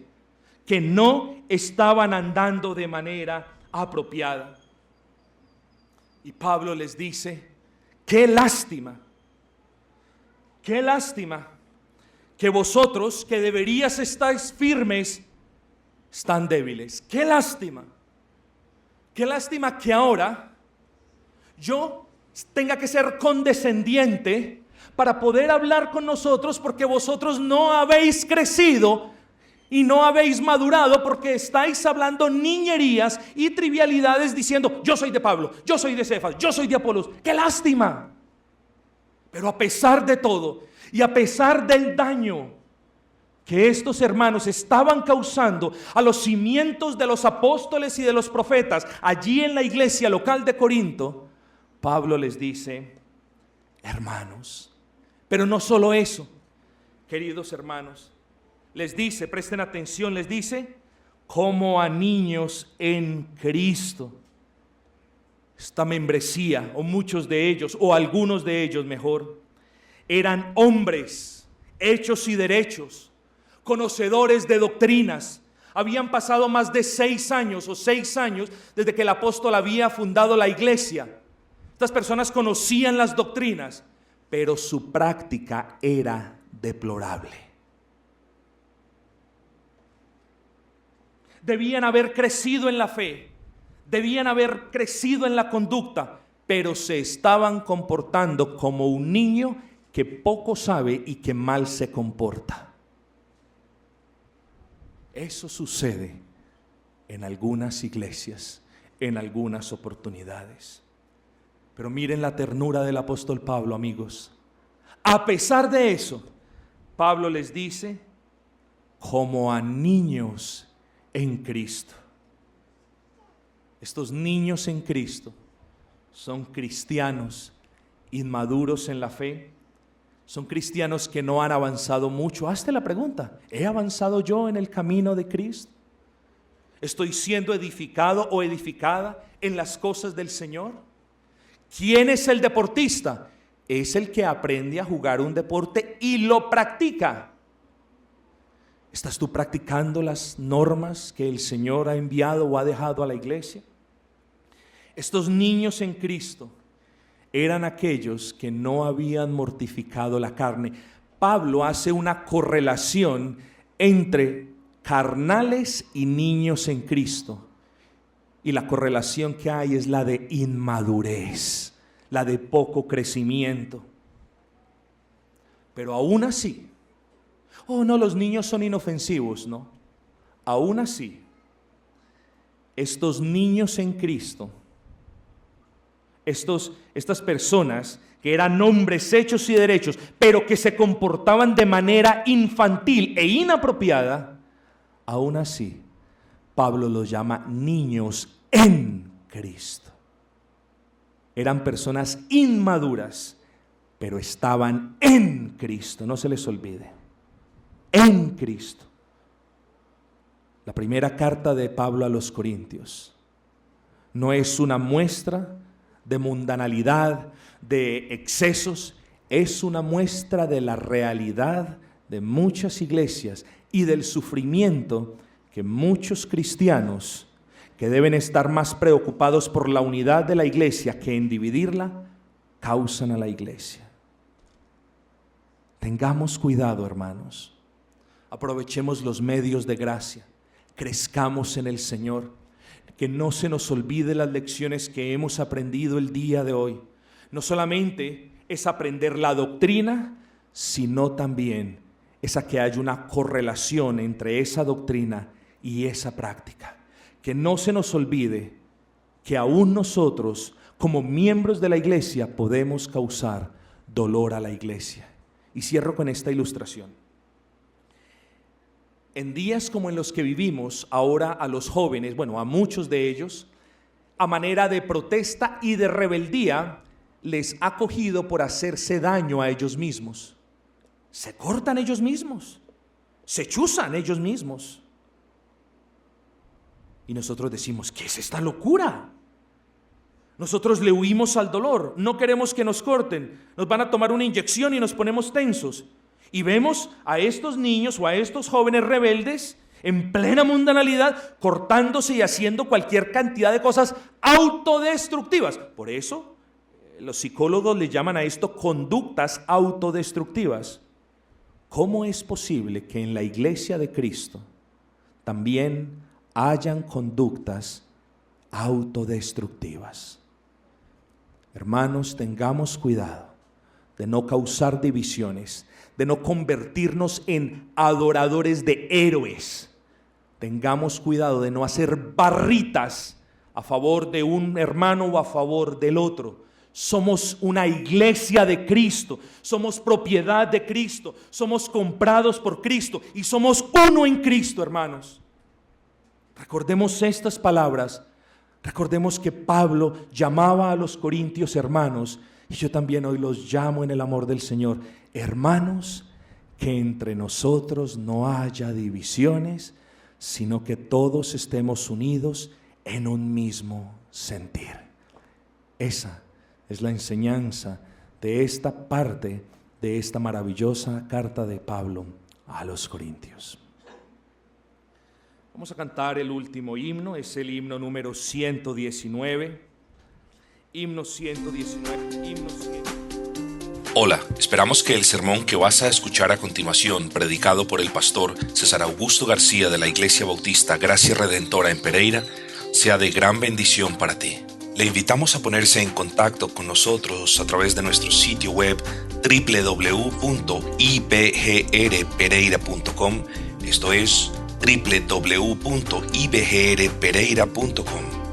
que no estaban andando de manera apropiada. Y Pablo les dice, qué lástima que vosotros que deberíais estar firmes, están débiles. ¡Qué lástima! ¡Qué lástima que ahora yo tenga que ser condescendiente para poder hablar con nosotros, porque vosotros no habéis crecido y no habéis madurado, porque estáis hablando niñerías y trivialidades diciendo: yo soy de Pablo, yo soy de Cefas, yo soy de Apolos. ¡Qué lástima! Pero a pesar de todo y a pesar del daño que estos hermanos estaban causando a los cimientos de los apóstoles y de los profetas allí en la iglesia local de Corinto, Pablo les dice: hermanos, pero no solo eso, queridos hermanos, les dice, presten atención, les dice, como a niños en Cristo. Esta membresía, o muchos de ellos, o algunos de ellos mejor, eran hombres hechos y derechos, conocedores de doctrinas. Habían pasado más de 6 años desde que el apóstol había fundado la iglesia. Estas personas conocían las doctrinas, pero su práctica era deplorable. Debían haber crecido en la fe, debían haber crecido en la conducta, pero se estaban comportando como un niño que poco sabe y que mal se comporta. Eso sucede en algunas iglesias, en algunas oportunidades. Pero miren la ternura del apóstol Pablo, amigos. A pesar de eso, Pablo les dice: como a niños en Cristo. Estos niños en Cristo son cristianos inmaduros en la fe, son cristianos que no han avanzado mucho. Hazte la pregunta: ¿he avanzado yo en el camino de Cristo? ¿Estoy siendo edificado o edificada en las cosas del Señor? ¿Quién es el deportista? Es el que aprende a jugar un deporte y lo practica. ¿Estás tú practicando las normas que el Señor ha enviado o ha dejado a la iglesia? Estos niños en Cristo eran aquellos que no habían mortificado la carne. Pablo hace una correlación entre carnales y niños en Cristo. Y la correlación que hay es la de inmadurez, la de poco crecimiento. Pero aún así, no, los niños son inofensivos, no. Aún así, estos niños en Cristo, estas personas que eran hombres hechos y derechos, pero que se comportaban de manera infantil e inapropiada, aún así, Pablo los llama niños en Cristo. Eran personas inmaduras, pero estaban en Cristo, no se les olvide. En Cristo. La primera carta de Pablo a los Corintios no es una muestra de mundanalidad, de excesos, es una muestra de la realidad de muchas iglesias y del sufrimiento que muchos cristianos, que deben estar más preocupados por la unidad de la iglesia que en dividirla, causan a la iglesia. Tengamos cuidado, hermanos. Aprovechemos los medios de gracia, crezcamos en el Señor, que no se nos olvide las lecciones que hemos aprendido el día de hoy. No solamente es aprender la doctrina, sino también es a que haya una correlación entre esa doctrina y esa práctica. Que no se nos olvide que aún nosotros, como miembros de la iglesia, podemos causar dolor a la iglesia. Y cierro con esta ilustración. En días como en los que vivimos, ahora a los jóvenes, a muchos de ellos, a manera de protesta y de rebeldía, les ha cogido por hacerse daño a ellos mismos. Se cortan ellos mismos, se chuzan ellos mismos. Y nosotros decimos: ¿qué es esta locura? Nosotros le huimos al dolor, no queremos que nos corten, nos van a tomar una inyección y nos ponemos tensos. Y vemos a estos niños o a estos jóvenes rebeldes en plena mundanalidad, cortándose y haciendo cualquier cantidad de cosas autodestructivas. Por eso los psicólogos le llaman a esto conductas autodestructivas. ¿Cómo es posible que en la iglesia de Cristo también hayan conductas autodestructivas. Hermanos, tengamos cuidado de no causar divisiones, de no convertirnos en adoradores de héroes. Tengamos cuidado de no hacer barritas a favor de un hermano o a favor del otro. Somos una iglesia de Cristo, somos propiedad de Cristo, somos comprados por Cristo y somos uno en Cristo, hermanos. Recordemos estas palabras, recordemos que Pablo llamaba a los corintios hermanos, y yo también hoy los llamo en el amor del Señor, hermanos, que entre nosotros no haya divisiones, sino que todos estemos unidos en un mismo sentir. Esa es la enseñanza de esta parte de esta maravillosa carta de Pablo a los Corintios. Vamos a cantar el último himno, es el himno número 119. Himno 119, himno 119. Hola, esperamos que el sermón que vas a escuchar a continuación, predicado por el pastor César Augusto García de la Iglesia Bautista Gracia Redentora en Pereira, sea de gran bendición para ti. Le invitamos a ponerse en contacto con nosotros a través de nuestro sitio web www.ibgrpereira.com, esto es www.ibgrpereira.com.